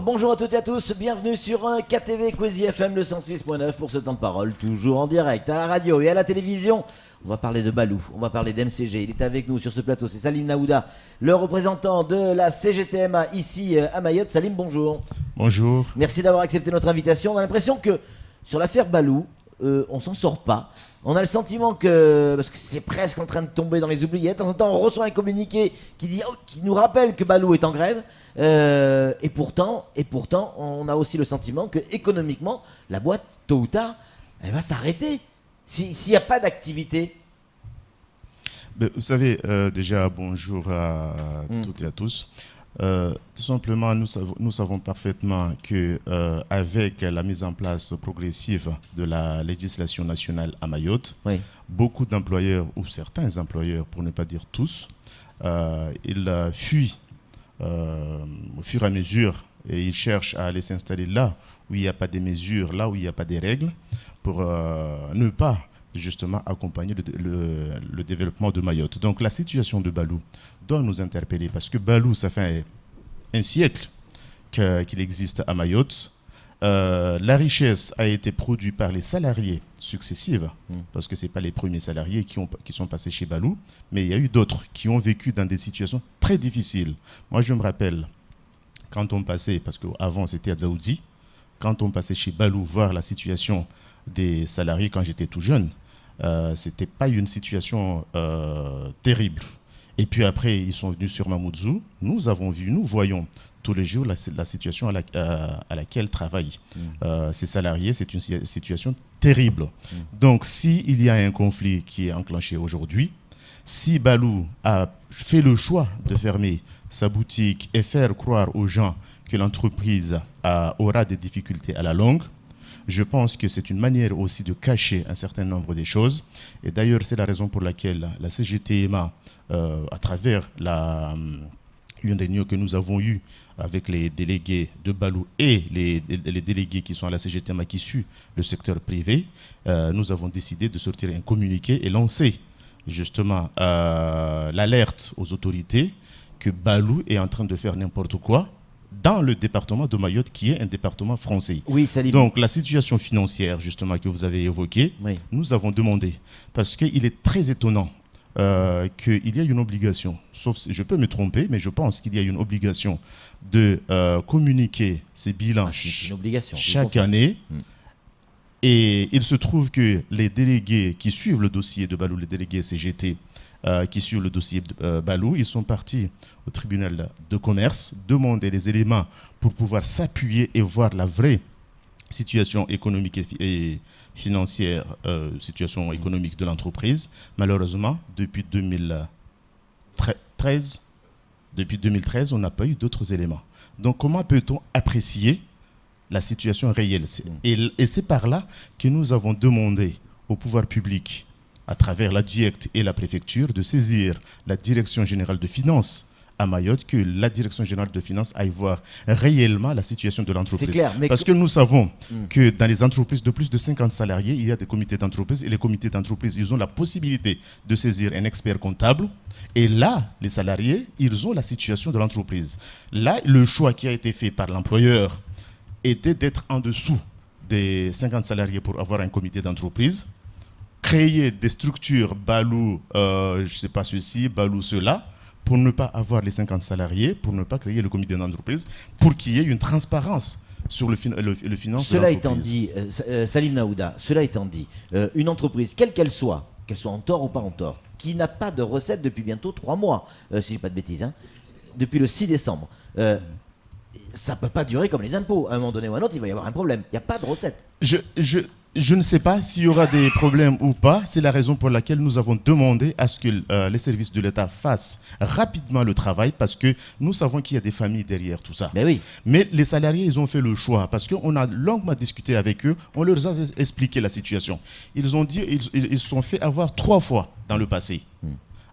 Bonjour à toutes et à tous, bienvenue sur un KTV Quizy FM le 106.9 pour ce temps de parole, toujours en direct à la radio et à la télévision. On va parler de Balou, on va parler d'MCG, il est avec nous sur ce plateau, c'est Salim Naouda, le représentant de la CGTMA ici à Mayotte. Salim, bonjour. Bonjour. Merci d'avoir accepté notre invitation. On a l'impression que sur l'affaire Balou, on s'en sort pas. On a le sentiment que, parce que c'est presque en train de tomber dans les oubliettes, de temps en temps on reçoit un communiqué qui nous rappelle que Balou est en grève, et pourtant on a aussi le sentiment que économiquement la boîte tôt ou tard elle va s'arrêter s'il n'y a pas d'activité. Vous savez, déjà bonjour à toutes et à tous. Tout simplement, nous savons parfaitement que avec la mise en place progressive de la législation nationale à Mayotte, oui, beaucoup d'employeurs, ou certains employeurs, pour ne pas dire tous, ils fuient au fur et à mesure et ils cherchent à aller s'installer là où il n'y a pas de mesures, là où il n'y a pas de règles, pour ne pas justement accompagner le développement de Mayotte. Donc la situation de Balou doit nous interpeller parce que Balou, ça fait un siècle qu'il existe à Mayotte. La richesse a été produite par les salariés successifs, parce que ce n'est pas les premiers salariés qui sont passés chez Balou, mais il y a eu d'autres qui ont vécu dans des situations très difficiles. Moi, je me rappelle, quand on passait, parce qu'avant c'était à Dzaoudi, quand on passait chez Balou voir la situation des salariés quand j'étais tout jeune, c'était pas une situation terrible. Et puis après, ils sont venus sur Mamoudzou. Nous voyons tous les jours la situation à laquelle travaillent ces salariés. C'est une situation terrible. Donc, s'il y a un conflit qui est enclenché aujourd'hui, si Balou a fait le choix de fermer sa boutique et faire croire aux gens que l'entreprise aura des difficultés à la longue, je pense que c'est une manière aussi de cacher un certain nombre de choses. Et d'ailleurs, c'est la raison pour laquelle la CGTMA, à travers une réunion que nous avons eue avec les délégués de Balou et les délégués qui sont à la CGTMA qui suivent le secteur privé, nous avons décidé de sortir un communiqué et lancer justement l'alerte aux autorités que Balou est en train de faire n'importe quoi dans le département de Mayotte, qui est un département français. Oui, Salim. Donc, la situation financière, justement, que vous avez évoquée, oui, nous avons demandé, parce qu'il est très étonnant qu'il y ait une obligation, sauf si je peux me tromper, mais je pense qu'il y a une obligation de communiquer ces bilans chaque année. Et il se trouve que les délégués qui suivent le dossier de Balou, les délégués CGT, qui suivent le dossier de Balou, ils sont partis au tribunal de commerce demander les éléments pour pouvoir s'appuyer et voir la vraie situation économique et financière, situation économique de l'entreprise. Malheureusement, depuis 2013, on n'a pas eu d'autres éléments. Donc, comment peut-on apprécier la situation réelle? Et c'est par là que nous avons demandé au pouvoir public, à travers la DIECT et la préfecture, de saisir la Direction générale de finances à Mayotte, que la Direction générale de finances aille voir réellement la situation de l'entreprise. C'est clair, mais parce que nous savons que dans les entreprises de plus de 50 salariés, il y a des comités d'entreprise, et les comités d'entreprise, ils ont la possibilité de saisir un expert comptable, et là, les salariés, ils ont la situation de l'entreprise. Là, le choix qui a été fait par l'employeur était d'être en dessous des 50 salariés pour avoir un comité d'entreprise, créer des structures Balou, je ne sais pas ceci, Balou cela, pour ne pas avoir les 50 salariés, pour ne pas créer le comité d'entreprise, pour qu'il y ait une transparence sur le financement de l'entreprise. Cela étant dit, Salim Naouda, une entreprise, quelle qu'elle soit en tort ou pas en tort, qui n'a pas de recettes depuis bientôt 3 mois, si je dis pas de bêtises, depuis le 6 décembre, ça ne peut pas durer comme les impôts. À un moment donné ou à un autre, il va y avoir un problème. Il n'y a pas de recettes. Je ne sais pas s'il y aura des problèmes ou pas. C'est la raison pour laquelle nous avons demandé à ce que les services de l'État fassent rapidement le travail, parce que nous savons qu'il y a des familles derrière tout ça. Mais oui. Mais les salariés, ils ont fait le choix, parce qu'on a longuement discuté avec eux, on leur a expliqué la situation. Ils ont dit, ils se sont fait avoir 3 fois dans le passé.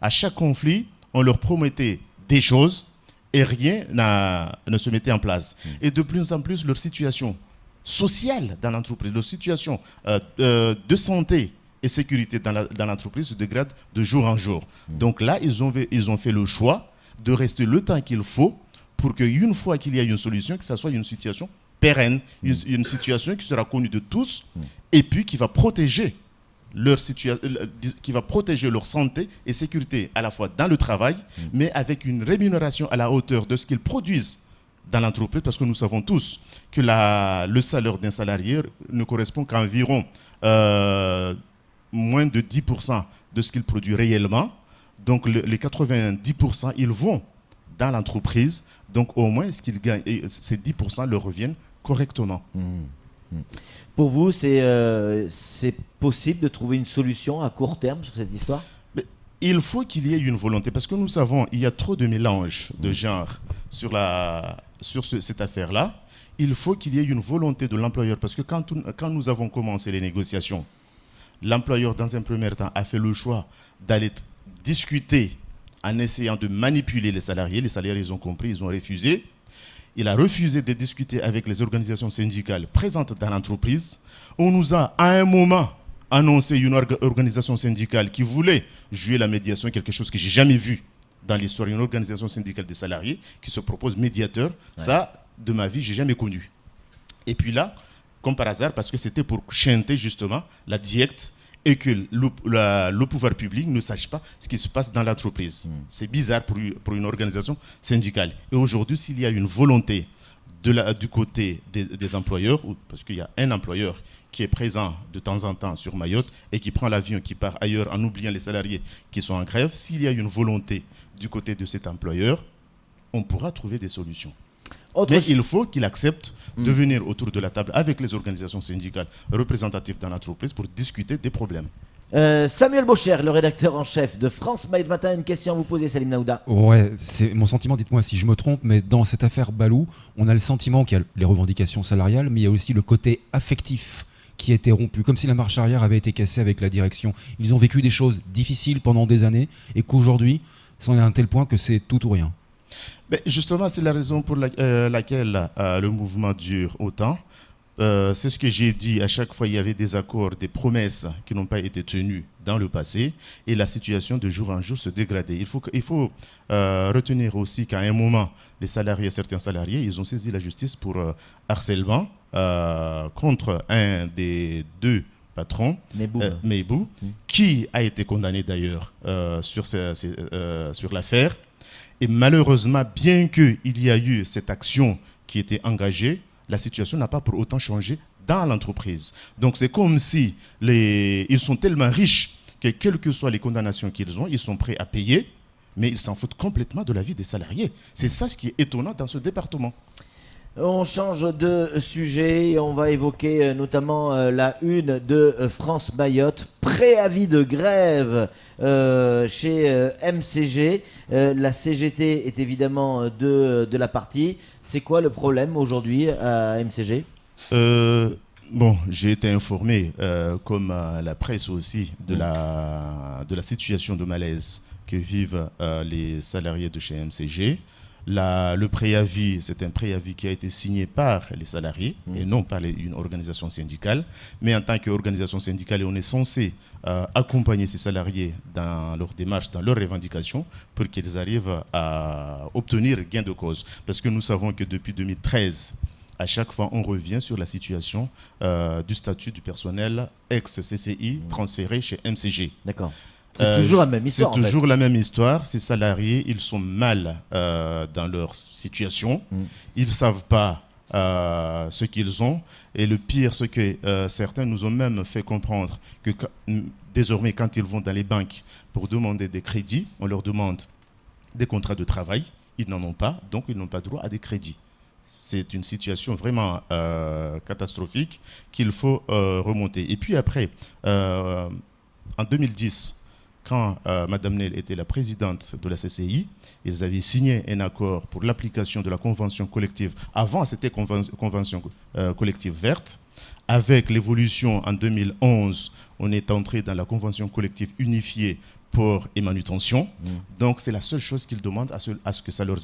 À chaque conflit, on leur promettait des choses et rien ne se mettait en place. Et de plus en plus, leur situation sociale dans l'entreprise, leur situation de santé et sécurité dans l'entreprise se dégrade de jour en jour. Donc là, ils ont fait le choix de rester le temps qu'il faut pour qu'une fois qu'il y a une solution, que ça soit une situation pérenne, une situation qui sera connue de tous et puis qui va protéger qui va protéger leur santé et sécurité à la fois dans le travail, mais avec une rémunération à la hauteur de ce qu'ils produisent dans l'entreprise, parce que nous savons tous que le salaire d'un salarié ne correspond qu'à environ moins de 10% de ce qu'il produit réellement. Donc les 90%, ils vont dans l'entreprise. Donc au moins, ce qu'ils gagnent, ces 10% leur reviennent correctement. Pour vous, c'est possible de trouver une solution à court terme sur cette histoire ? Mais il faut qu'il y ait une volonté, parce que nous savons il y a trop de mélange de genres sur cette affaire-là. Il faut qu'il y ait une volonté de l'employeur, parce que quand nous avons commencé les négociations, l'employeur, dans un premier temps, a fait le choix d'aller discuter en essayant de manipuler les salariés. Les salariés, ils ont compris, ils ont refusé. Il a refusé de discuter avec les organisations syndicales présentes dans l'entreprise. On nous a, à un moment, annoncé une organisation syndicale qui voulait jouer la médiation, quelque chose que je n'ai jamais vu dans l'histoire, une organisation syndicale des salariés qui se propose médiateur. Ouais. Ça, de ma vie, je n'ai jamais connu. Et puis là, comme par hasard, parce que c'était pour chanter justement la diète et que le pouvoir public ne sache pas ce qui se passe dans l'entreprise. C'est bizarre pour une organisation syndicale. Et aujourd'hui, s'il y a une volonté du côté des employeurs, parce qu'il y a un employeur qui est présent de temps en temps sur Mayotte et qui prend l'avion, qui part ailleurs en oubliant les salariés qui sont en grève, s'il y a une volonté du côté de cet employeur, on pourra trouver des solutions. Mais il faut qu'il accepte de venir autour de la table avec les organisations syndicales représentatives dans l'entreprise pour discuter des problèmes. Samuel Baucher, le rédacteur en chef de France Mayotte Matin, une question à vous poser, Salim Naouda. Ouais, c'est mon sentiment, dites-moi si je me trompe, mais dans cette affaire Balou, on a le sentiment qu'il y a les revendications salariales, mais il y a aussi le côté affectif qui a été rompu, comme si la marche arrière avait été cassée avec la direction. Ils ont vécu des choses difficiles pendant des années et qu'aujourd'hui, c'en est à un tel point que c'est tout ou rien. Mais justement, c'est la raison pour laquelle le mouvement dure autant. C'est ce que j'ai dit, à chaque fois il y avait des accords, des promesses qui n'ont pas été tenues dans le passé et la situation de jour en jour se dégradait. Il faut retenir aussi qu'à un moment, certains salariés, ils ont saisi la justice pour harcèlement contre un des deux patrons, Meibou, qui a été condamné d'ailleurs sur l'affaire. Et malheureusement, bien qu'il y a eu cette action qui était engagée, la situation n'a pas pour autant changé dans l'entreprise. Donc c'est comme si ils sont tellement riches que quelles que soient les condamnations qu'ils ont, ils sont prêts à payer, mais ils s'en foutent complètement de la vie des salariés. C'est ça ce qui est étonnant dans ce département. On change de sujet et on va évoquer notamment la une de France Mayotte. Préavis de grève chez MCG. La CGT est évidemment de la partie. C'est quoi le problème aujourd'hui à MCG ? Bon, j'ai été informé, comme la presse aussi, de la situation de malaise que vivent les salariés de chez MCG. Le préavis, c'est un préavis qui a été signé par les salariés et non par une organisation syndicale. Mais en tant qu'organisation syndicale, on est censé accompagner ces salariés dans leur démarche, dans leurs revendications, pour qu'ils arrivent à obtenir gain de cause. Parce que nous savons que depuis 2013, à chaque fois, on revient sur la situation du statut du personnel ex-CCI transféré chez MCG. D'accord. C'est toujours la même histoire. C'est toujours la même histoire. Ces salariés, ils sont mal dans leur situation. Ils ne savent pas ce qu'ils ont. Et le pire, c'est que certains nous ont même fait comprendre que désormais, quand ils vont dans les banques pour demander des crédits, on leur demande des contrats de travail. Ils n'en ont pas, donc ils n'ont pas droit à des crédits. C'est une situation vraiment catastrophique qu'il faut remonter. Et puis après, en 2010, quand Mme Nel était la présidente de la CCI, ils avaient signé un accord pour l'application de la convention collective. Avant, c'était convention collective verte. Avec l'évolution en 2011, on est entré dans la convention collective unifiée port et manutention. Donc, c'est la seule chose qu'ils demandent à ce que ça leur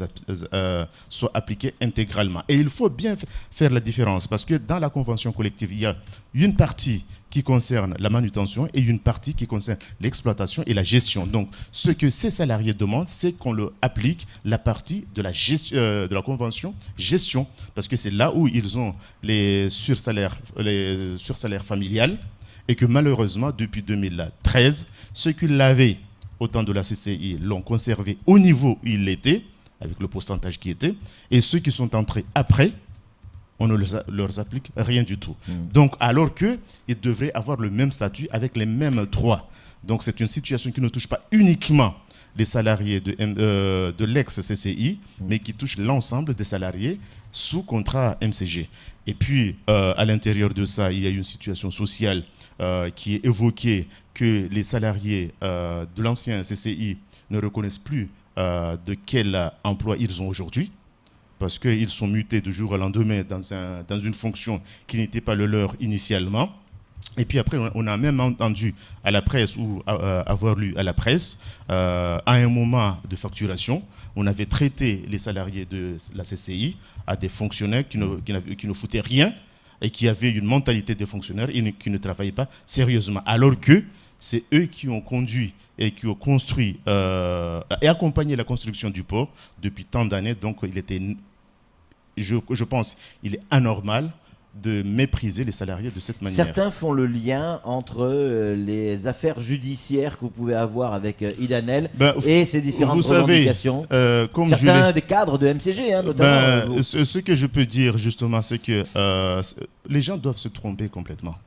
soit appliqué intégralement. Et il faut bien faire la différence parce que dans la convention collective, il y a une partie qui concerne la manutention et une partie qui concerne l'exploitation et la gestion. Donc, ce que ces salariés demandent, c'est qu'on leur applique la partie de la convention gestion parce que c'est là où ils ont les sursalaires familiales. Et que malheureusement, depuis 2013, ceux qui l'avaient au temps de la CCI l'ont conservé au niveau où il était, avec le pourcentage qui était, et ceux qui sont entrés après, on ne leur applique rien du tout. Donc, alors qu'ils devraient avoir le même statut avec les mêmes droits. Donc, c'est une situation qui ne touche pas uniquement les salariés de l'ex-CCI, mais qui touche l'ensemble des salariés sous contrat MCG. Et puis, à l'intérieur de ça, il y a une situation sociale qui est évoquée que les salariés de l'ancien CCI ne reconnaissent plus de quel emploi ils ont aujourd'hui, parce qu'ils sont mutés du jour au lendemain dans une fonction qui n'était pas le leur initialement. Et puis après, on a même entendu à la presse ou avoir lu à la presse, à un moment de facturation, on avait traité les salariés de la CCI à des fonctionnaires qui ne foutaient rien et qui avaient une mentalité de fonctionnaires et qui ne travaillaient pas sérieusement. Alors que c'est eux qui ont conduit et qui ont construit et accompagné la construction du port depuis tant d'années. Donc, je pense qu'il est anormal de mépriser les salariés de cette manière. Certains font le lien entre les affaires judiciaires que vous pouvez avoir avec Idanel et ces différentes revendications. Comme certains des cadres de MCG, notamment. Ce que je peux dire justement, c'est que les gens doivent se tromper complètement.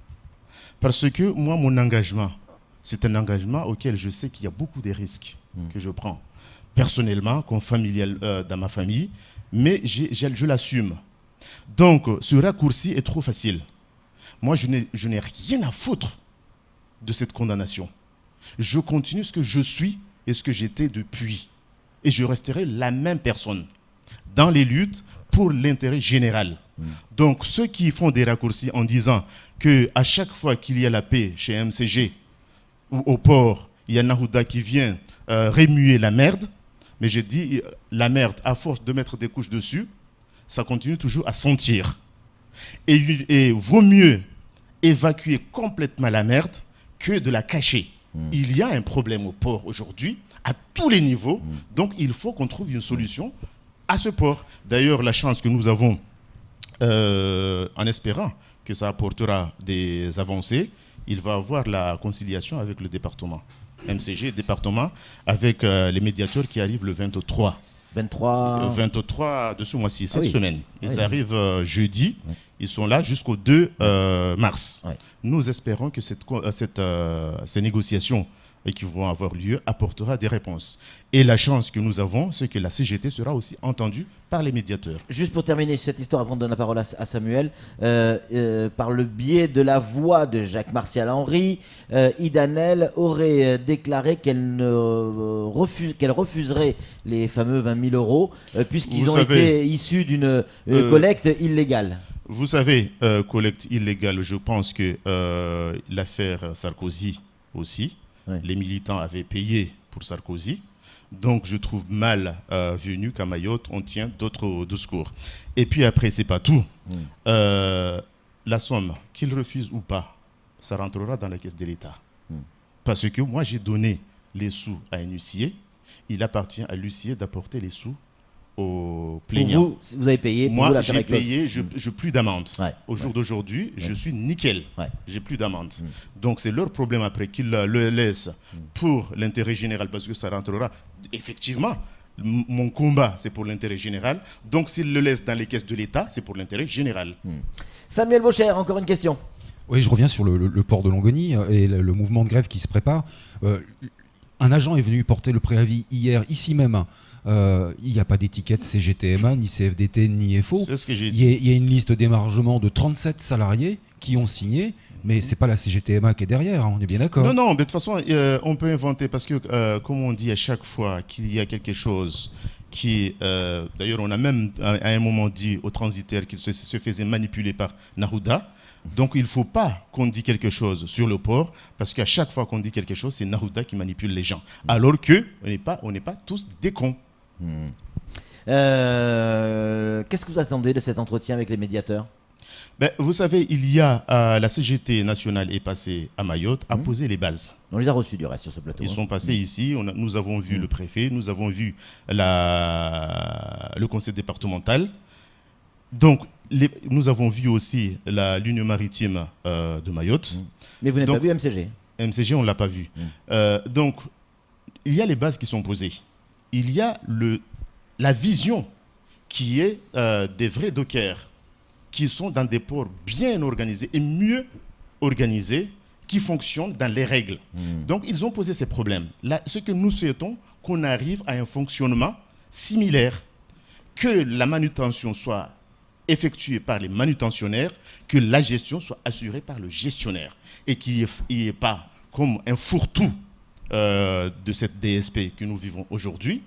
Parce que moi, mon engagement, c'est un engagement auquel je sais qu'il y a beaucoup de risques que je prends. Personnellement, comme familial dans ma famille, mais je l'assume. Donc, ce raccourci est trop facile. Moi, je n'ai rien à foutre de cette condamnation. Je continue ce que je suis et ce que j'étais depuis. Et je resterai la même personne dans les luttes pour l'intérêt général. Donc, ceux qui font des raccourcis en disant qu'à chaque fois qu'il y a la paix chez MCG ou au port, il y a Nahuda qui vient remuer la merde, mais j'ai dit la merde, à force de mettre des couches dessus, ça continue toujours à sentir. Et vaut mieux évacuer complètement la merde que de la cacher. Il y a un problème au port aujourd'hui, à tous les niveaux. Donc, il faut qu'on trouve une solution à ce port. D'ailleurs, la chance que nous avons, en espérant que ça apportera des avancées, il va avoir la conciliation avec le département. MCG, département, avec les médiateurs qui arrivent le 23 de ce mois-ci, cette semaine. Ils arrivent jeudi. Ils sont là jusqu'au 2 mars. Nous espérons que ces négociations qui vont avoir lieu apportera des réponses. Et la chance que nous avons, c'est que la CGT sera aussi entendue par les médiateurs. Juste pour terminer cette histoire, avant de donner la parole à Samuel, par le biais de la voix de Jacques Martial Henry, Idanel aurait déclaré qu'elle refuserait les fameux 20 000 euros, puisqu'ils ont été issus d'une collecte illégale. Vous savez, collecte illégale, je pense que l'affaire Sarkozy aussi, les militants avaient payé pour Sarkozy. Donc, je trouve mal venu qu'à Mayotte, on tient d'autres discours. Et puis après, c'est pas tout. La somme, qu'il refuse ou pas, ça rentrera dans la caisse de l'État. Parce que moi, j'ai donné les sous à un huissier. Il appartient à l'huissier d'apporter les sous au plaignant. Vous avez payé. Moi, j'ai payé, je plus d'amende. Au jour d'aujourd'hui, je suis nickel. J'ai plus d'amende. Donc, c'est leur problème après qu'ils le laissent pour l'intérêt général, parce que ça rentrera. Effectivement, mon combat, c'est pour l'intérêt général. Donc, s'ils le laissent dans les caisses de l'État, c'est pour l'intérêt général. Samuel Baucher, encore une question. Oui, je reviens sur le port de Longoni et le mouvement de grève qui se prépare. Un agent est venu porter le préavis hier, ici même. Il n'y a pas d'étiquette CGTMA, ni CFDT, ni FO. C'est ce que j'ai dit. Il y a une liste d'émargement de 37 salariés qui ont signé, mais ce n'est pas la CGTMA qui est derrière, on est bien d'accord. Non, mais de toute façon, on peut inventer, parce que, comme on dit à chaque fois qu'il y a quelque chose qui, d'ailleurs, on a même à un moment dit aux transitaires qu'ils se faisaient manipuler par Narouda. Donc, il ne faut pas qu'on dise quelque chose sur le port, parce qu'à chaque fois qu'on dit quelque chose, c'est Narouda qui manipule les gens. Alors qu'on n'est pas tous des cons. Qu'est-ce que vous attendez de cet entretien avec les médiateurs ? Vous savez, la CGT nationale est passée à Mayotte, a posé les bases. On les a reçus du reste sur ce plateau. Ils sont passés ici, nous avons vu le préfet, nous avons vu le conseil départemental. Donc, nous avons vu aussi l'Union maritime de Mayotte. Mais vous n'avez pas vu MCG ? MCG, on ne l'a pas vu. Donc, il y a les bases qui sont posées. Il y a la vision qui est des vrais dockers, qui sont dans des ports bien organisés et mieux organisés, qui fonctionnent dans les règles. Donc, ils ont posé ces problèmes. Là, ce que nous souhaitons, qu'on arrive à un fonctionnement similaire, que la manutention soit effectuée par les manutentionnaires, que la gestion soit assurée par le gestionnaire, et qu'il n'y ait pas comme un fourre-tout de cette DSP que nous vivons aujourd'hui.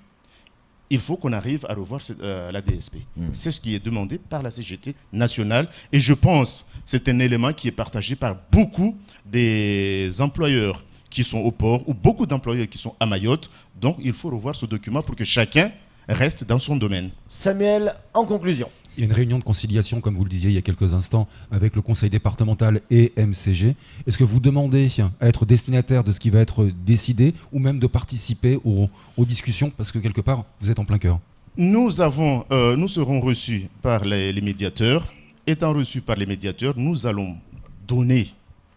Il faut qu'on arrive à revoir la DSP. C'est ce qui est demandé par la CGT nationale. Et je pense que c'est un élément qui est partagé par beaucoup des employeurs qui sont au port ou beaucoup d'employeurs qui sont à Mayotte. Donc, il faut revoir ce document pour que chacun reste dans son domaine. Samuel, en conclusion. Il y a une réunion de conciliation, comme vous le disiez il y a quelques instants, avec le conseil départemental et MCG. Est-ce que vous demandez à être destinataire de ce qui va être décidé ou même de participer aux discussions, parce que quelque part, vous êtes en plein cœur? Nous serons reçus par les médiateurs. Étant reçus par les médiateurs, nous allons donner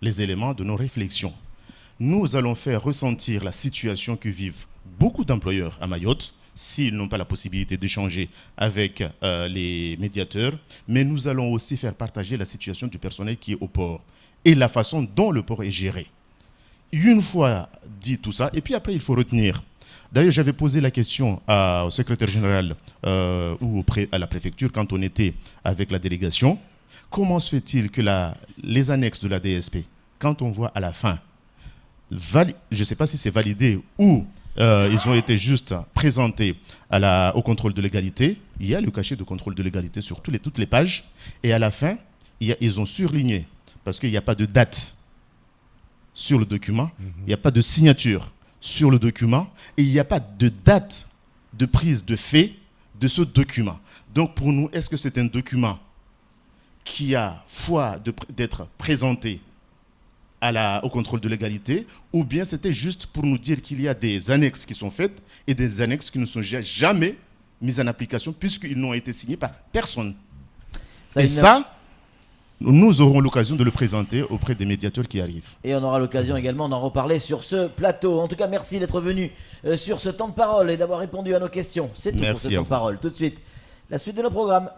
les éléments de nos réflexions. Nous allons faire ressentir la situation que vivent beaucoup d'employeurs à Mayotte, s'ils n'ont pas la possibilité d'échanger avec les médiateurs, mais nous allons aussi faire partager la situation du personnel qui est au port et la façon dont le port est géré. Une fois dit tout ça, et puis après il faut retenir. D'ailleurs, j'avais posé la question au secrétaire général ou à la préfecture quand on était avec la délégation. Comment se fait-il que les annexes de la DSP, quand on voit à la fin, je ne sais pas si c'est validé ou ils ont été juste présentés au contrôle de légalité. Il y a le cachet de contrôle de légalité sur toutes les pages. Et à la fin, ils ont surligné, parce qu'il n'y a pas de date sur le document, il n'y a pas de signature sur le document, et il n'y a pas de date de prise de fait de ce document. Donc pour nous, est-ce que c'est un document qui a foi d'être présenté au contrôle de légalité, ou bien c'était juste pour nous dire qu'il y a des annexes qui sont faites et des annexes qui ne sont jamais mises en application puisqu'ils n'ont été signés par personne. Ça, nous aurons l'occasion de le présenter auprès des médiateurs qui arrivent. Et on aura l'occasion également d'en reparler sur ce plateau. En tout cas, merci d'être venu sur ce temps de parole et d'avoir répondu à nos questions. C'est tout pour ce temps de parole. Tout de suite, la suite de nos programmes.